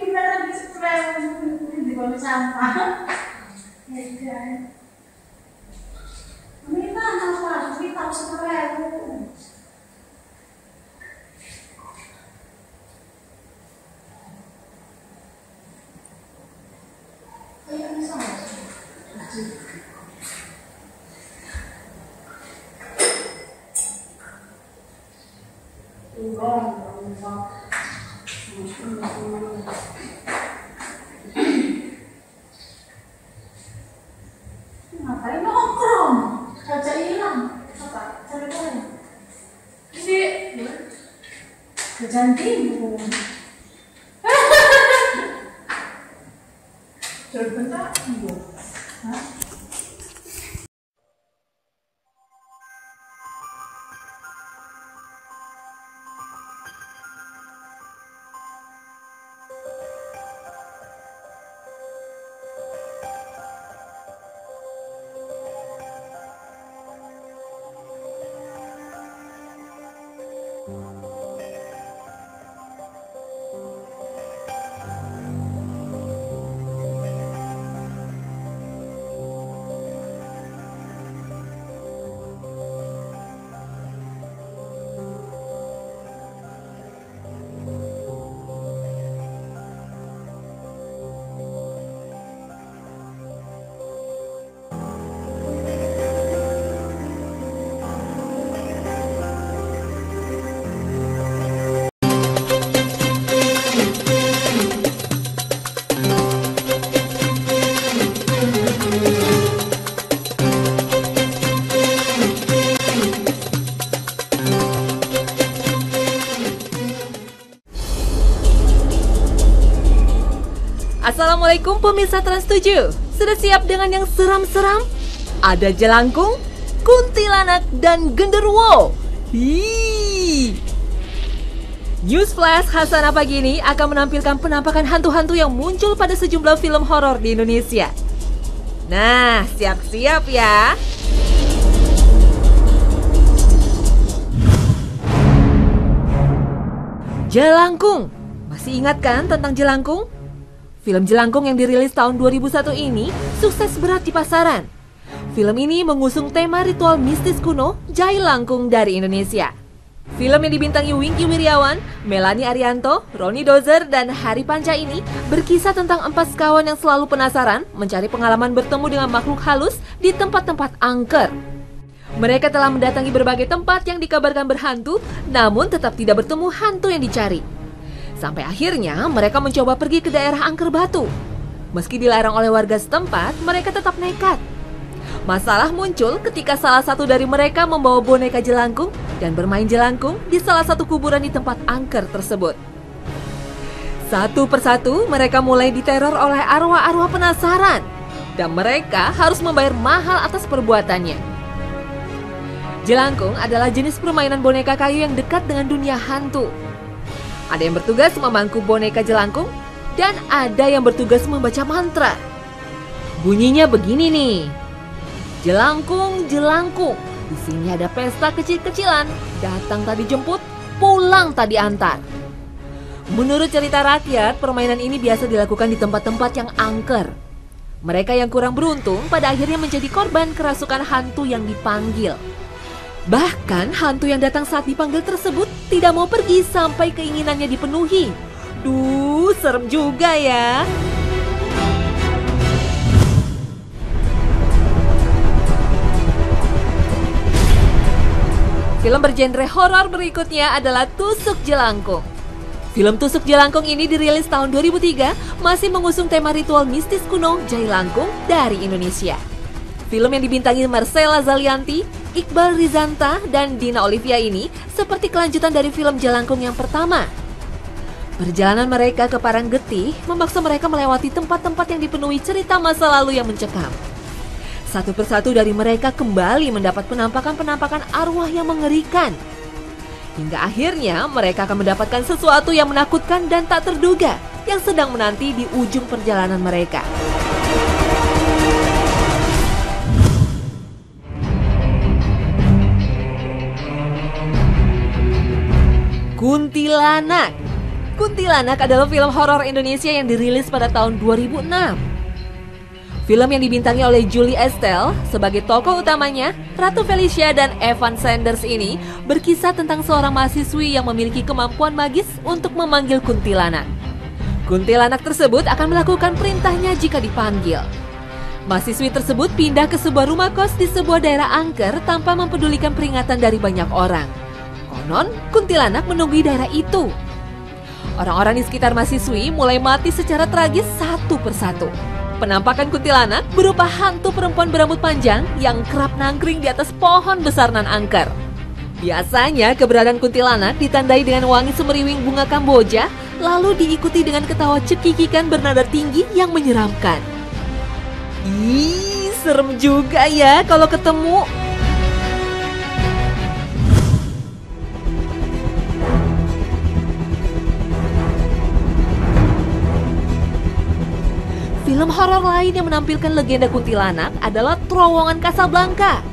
Beneran di bawah sampah. Minta apa? Minta sepuluh. Ngapain nongkrong? Kaca hilang. Apa? Cari apa? Ini kerjaan timbul. Coba bentar. Hah? Assalamualaikum pemirsa Trans 7. Sudah siap dengan yang seram-seram? Ada jelangkung, kuntilanak, dan genderuwo. News Flash Hasanah pagi ini akan menampilkan penampakan hantu-hantu yang muncul pada sejumlah film horor di Indonesia. Nah, siap-siap ya. Jelangkung. Masih ingat kan tentang jelangkung? Film Jelangkung yang dirilis tahun 2001 ini sukses berat di pasaran. Film ini mengusung tema ritual mistis kuno Jai Langkung dari Indonesia. Film yang dibintangi Wingky Wiryawan, Melanie Arianto, Roni Dozer, dan Hari Panca ini berkisah tentang 4 sekawan yang selalu penasaran mencari pengalaman bertemu dengan makhluk halus di tempat-tempat angker. Mereka telah mendatangi berbagai tempat yang dikabarkan berhantu, namun tetap tidak bertemu hantu yang dicari. Sampai akhirnya mereka mencoba pergi ke daerah Angker Batu. Meski dilarang oleh warga setempat, mereka tetap nekat. Masalah muncul ketika salah satu dari mereka membawa boneka jelangkung dan bermain jelangkung di salah satu kuburan di tempat angker tersebut. Satu persatu mereka mulai diteror oleh arwah-arwah penasaran dan mereka harus membayar mahal atas perbuatannya. Jelangkung adalah jenis permainan boneka kayu yang dekat dengan dunia hantu. Ada yang bertugas memangku boneka jelangkung dan ada yang bertugas membaca mantra. Bunyinya begini nih. Jelangkung, jelangkung, di sini ada pesta kecil-kecilan. Datang tadi jemput, pulang tadi antar. Menurut cerita rakyat, permainan ini biasa dilakukan di tempat-tempat yang angker. Mereka yang kurang beruntung pada akhirnya menjadi korban kerasukan hantu yang dipanggil. Bahkan hantu yang datang saat dipanggil tersebut tidak mau pergi sampai keinginannya dipenuhi. Duh, serem juga ya. Film bergenre horor berikutnya adalah Tusuk Jelangkung. Film Tusuk Jelangkung ini dirilis tahun 2003, masih mengusung tema ritual mistis kuno Jai Langkung dari Indonesia. Film yang dibintangi Marcella Zalianty, Iqbal Rizanta, dan Dina Olivia ini seperti kelanjutan dari film Jelangkung yang pertama. Perjalanan mereka ke Paranggetih memaksa mereka melewati tempat-tempat yang dipenuhi cerita masa lalu yang mencekam. Satu persatu dari mereka kembali mendapat penampakan-penampakan arwah yang mengerikan. Hingga akhirnya mereka akan mendapatkan sesuatu yang menakutkan dan tak terduga yang sedang menanti di ujung perjalanan mereka. Kuntilanak. Kuntilanak adalah film horor Indonesia yang dirilis pada tahun 2006. Film yang dibintangi oleh Julie Estelle sebagai tokoh utamanya, Ratu Felicia dan Evan Sanders ini berkisah tentang seorang mahasiswi yang memiliki kemampuan magis untuk memanggil kuntilanak. Kuntilanak tersebut akan melakukan perintahnya jika dipanggil. Mahasiswi tersebut pindah ke sebuah rumah kos di sebuah daerah angker tanpa mempedulikan peringatan dari banyak orang. Konon, kuntilanak menunggui daerah itu. Orang-orang di sekitar mahasiswi mulai mati secara tragis satu persatu. Penampakan kuntilanak berupa hantu perempuan berambut panjang yang kerap nangkring di atas pohon besar nan angker. Biasanya keberadaan kuntilanak ditandai dengan wangi semeriwing bunga Kamboja, lalu diikuti dengan ketawa cekikikan bernada tinggi yang menyeramkan. Ih, serem juga ya kalau ketemu. Film horor lain yang menampilkan legenda kuntilanak adalah Terowongan Casablanca.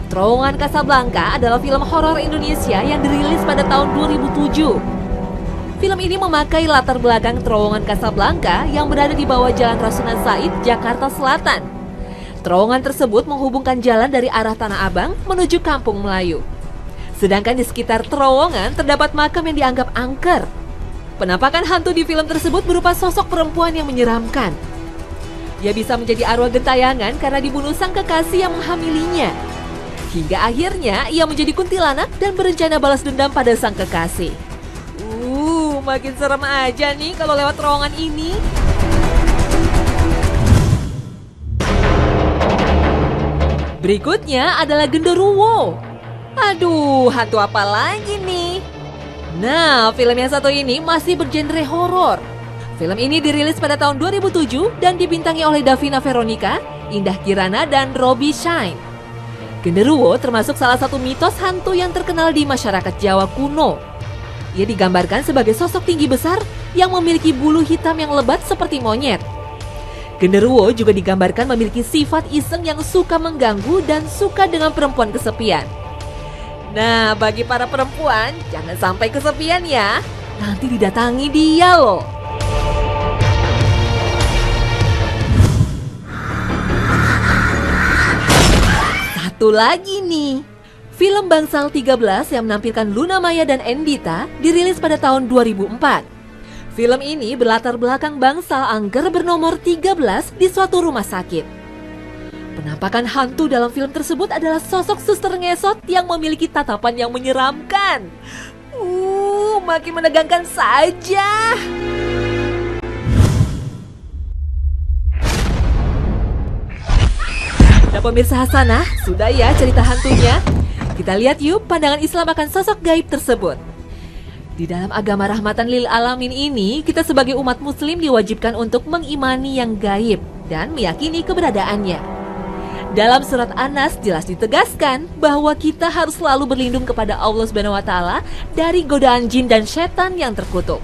Terowongan Casablanca adalah film horor Indonesia yang dirilis pada tahun 2007. Film ini memakai latar belakang Terowongan Casablanca yang berada di bawah Jalan Rasuna Said, Jakarta Selatan. Terowongan tersebut menghubungkan jalan dari arah Tanah Abang menuju Kampung Melayu. Sedangkan di sekitar terowongan terdapat makam yang dianggap angker. Penampakan hantu di film tersebut berupa sosok perempuan yang menyeramkan. Ia bisa menjadi arwah gentayangan karena dibunuh sang kekasih yang menghamilinya. Hingga akhirnya ia menjadi kuntilanak dan berencana balas dendam pada sang kekasih. Makin serem aja nih kalau lewat terowongan ini. Berikutnya adalah Genderuwo. Aduh, hantu apa lagi nih? Nah, film yang satu ini masih bergenre horor. Film ini dirilis pada tahun 2007 dan dibintangi oleh Davina Veronica, Indah Kirana, dan Robbie Shine. Genderuwo termasuk salah satu mitos hantu yang terkenal di masyarakat Jawa kuno. Ia digambarkan sebagai sosok tinggi besar yang memiliki bulu hitam yang lebat seperti monyet. Genderuwo juga digambarkan memiliki sifat iseng yang suka mengganggu dan suka dengan perempuan kesepian. Nah, bagi para perempuan, jangan sampai kesepian ya. Nanti didatangi dia loh. Satu lagi nih. Film Bangsal 13 yang menampilkan Luna Maya dan Endita dirilis pada tahun 2004. Film ini berlatar belakang bangsal angker bernomor 13 di suatu rumah sakit. Penampakan hantu dalam film tersebut adalah sosok suster ngesot yang memiliki tatapan yang menyeramkan. Makin menegangkan saja. Nah pemirsa Hasanah, sudah ya cerita hantunya? Kita lihat yuk pandangan Islam akan sosok gaib tersebut. Di dalam agama rahmatan lil alamin ini, kita sebagai umat muslim diwajibkan untuk mengimani yang gaib dan meyakini keberadaannya. Dalam surat An-Nas jelas ditegaskan bahwa kita harus selalu berlindung kepada Allah Subhanahu wa taala dari godaan jin dan setan yang terkutuk.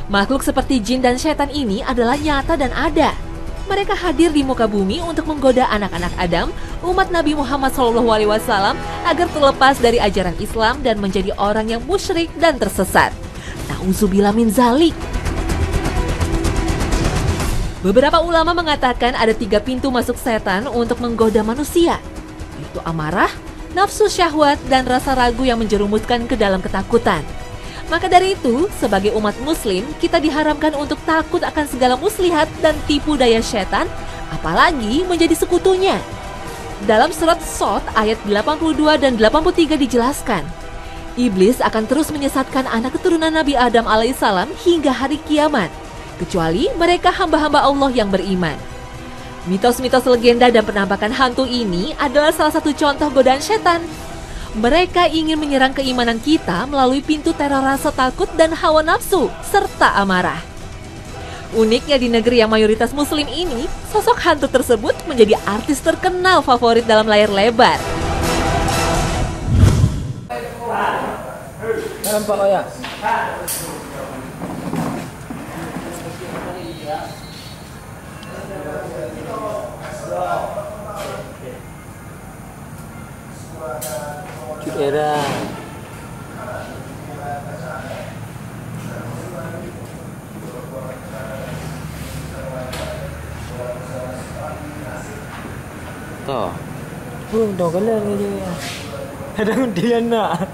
Makhluk seperti jin dan setan ini adalah nyata dan ada. Mereka hadir di muka bumi untuk menggoda anak-anak Adam, umat Nabi Muhammad SAW, agar terlepas dari ajaran Islam dan menjadi orang yang musyrik dan tersesat. Nauzubillah min zalik. Beberapa ulama mengatakan ada 3 pintu masuk setan untuk menggoda manusia, yaitu amarah, nafsu syahwat, dan rasa ragu yang menjerumuskan ke dalam ketakutan. Maka dari itu, sebagai umat muslim, kita diharamkan untuk takut akan segala muslihat dan tipu daya setan, apalagi menjadi sekutunya. Dalam surat Shad ayat 82 dan 83 dijelaskan, iblis akan terus menyesatkan anak keturunan Nabi Adam alaihissalam hingga hari kiamat, kecuali mereka hamba-hamba Allah yang beriman. Mitos-mitos legenda dan penampakan hantu ini adalah salah satu contoh godaan setan. Mereka ingin menyerang keimanan kita melalui pintu teror rasa takut dan hawa nafsu, serta amarah. Uniknya di negeri yang mayoritas muslim ini, sosok hantu tersebut menjadi artis terkenal favorit dalam layar lebar. Nampak ya? Era toh belum dong kan lagi ada dia nak